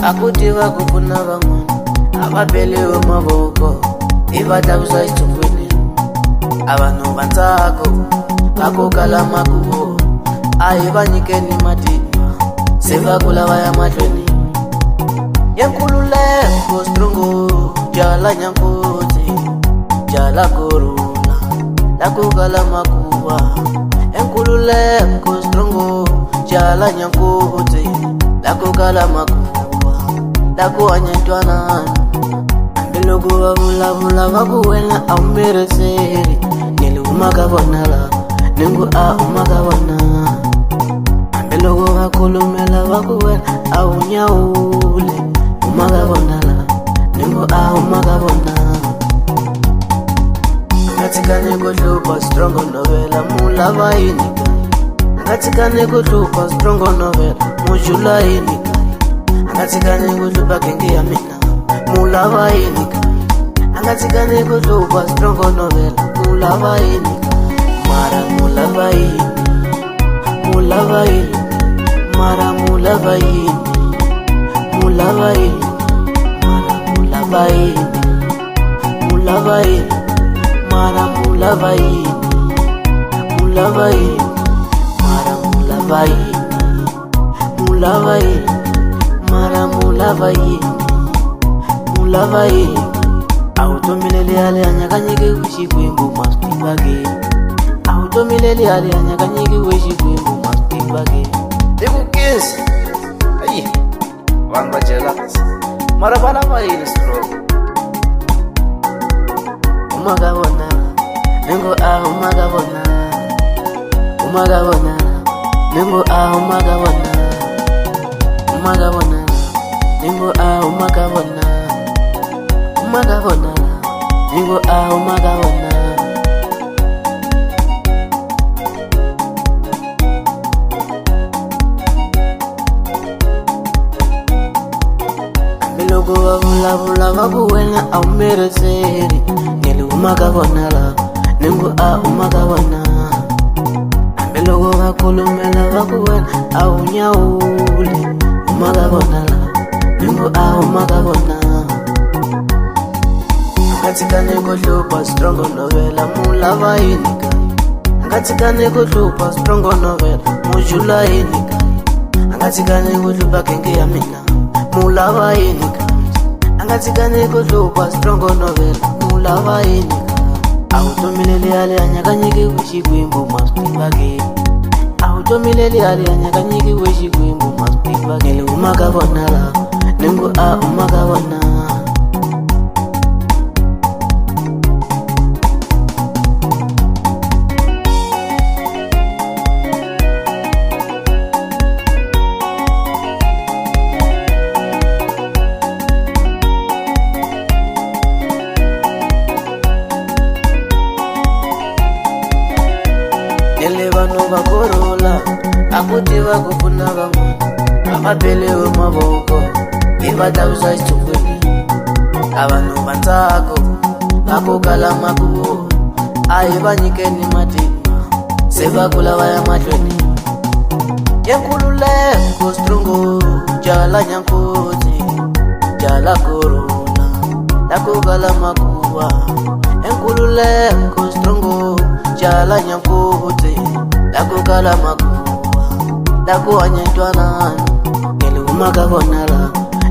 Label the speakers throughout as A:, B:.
A: akutiva kupfuna van'wana avapeliwe mavoko ivatakusa xitsumbweni a vanhu va ntsako va ku kala makuvo a hi va nyikeni matimba se va kula va ya mahlweni ya nkululeko strongo jala nyankoti jala korula la ku kala makuva ya nkululeko strongo jala nyankoti la ku kala makuva la ku hanya ntwanano loko va vulavula va ku wena a wu miriseri nili huma ka vona la ningu a huma ka vona hambi loko va khulumela va ku wena a wu nyawule huma ka vona la ningu a huma ka vona nga tshikani ku hlupha strongo novela mu lava yini nga tshikani ku hlupha strongo novela mu jula yini nga tshikani ku hlupha gengi ya mina mu lava yini anga tshikani ku hlupha strongo novela mu lava yini mara mu lava yini mu lava yini mara mu lava yini mu lava yini mara mu lava yini mu lava yini mara mu lava yini mu lava yini mara mu lava yini mu lava yini mara mu lava yini mu lava yini automelele ale anyakanyike wishikwembu mastibage automelele ale anyakanyike wishikwembu mastibage dekukesi ayi vanhu va jealous mara va lava yini strong huma ka vona ningo a huma ka vona huma ka vona ningo a huma ka vona huma ka vona ningo a huma ka vona huma ka vona ningo a huma ka vona hambi loko va vulavula va ku wena a wu miriseri nili huma ka vona la ningo a huma ka vona hambi loko va khulumela va ku wena a wu nyawule huma ka vona la ningo a huma ka vona nga tshikani ku hlupha strongo novela mu lava yini nga tshikani ku hlupha strongo novela mu jula yini nga tshikani ku hlupha gengi ya mina mu lava yini nga tshikani ku hlupha strongo novela mu lava yini a wu tomeleli ale anyakanyiki xikwembu masipibage a wu tomeleli ale anyakanyiki xikwembu masipibage nili huma ka vona la ningu a huma ka vona ele vanhu va korula akutiva kupfuna van'wana avapeliwe mavoko ivatakusa xitsumbweni a vanhu va ntsako va ku kala makuvo a hi va nyikeni matimba se va kula va ya mahlweni ya nkululeko strongo jala nyankoti jala korula la ku kala makuva ya nkululeko strongo jala nyankoti la ku kala makuva la ku hanya ntwanano nili huma ka vona la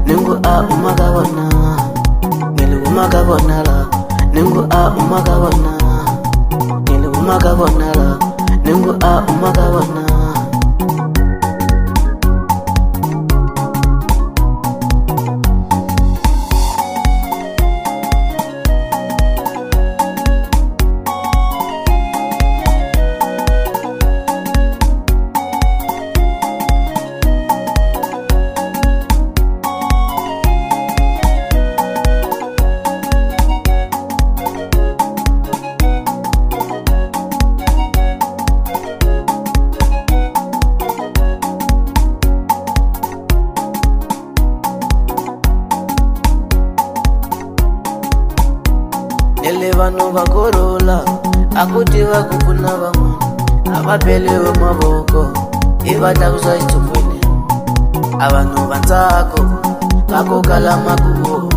A: ningu a huma ka vona nili huma ka vona la ningu a huma ka vona nili huma ka vona la ningu a huma ka vona ele vanhu va korula akutiva kupfuna van'wana avapeliwe mavoko ivatakusa xitsumbweni a vanhu va ntsako kakukala makuwo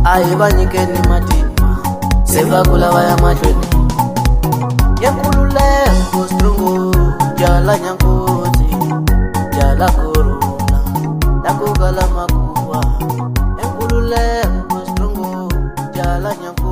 A: aye vanyikeni matimba se va kula va ya mahlweni yenkululeko strongo jala nyankozi jala korula kakukala makuwa yenkululeko strongo jala nyankozi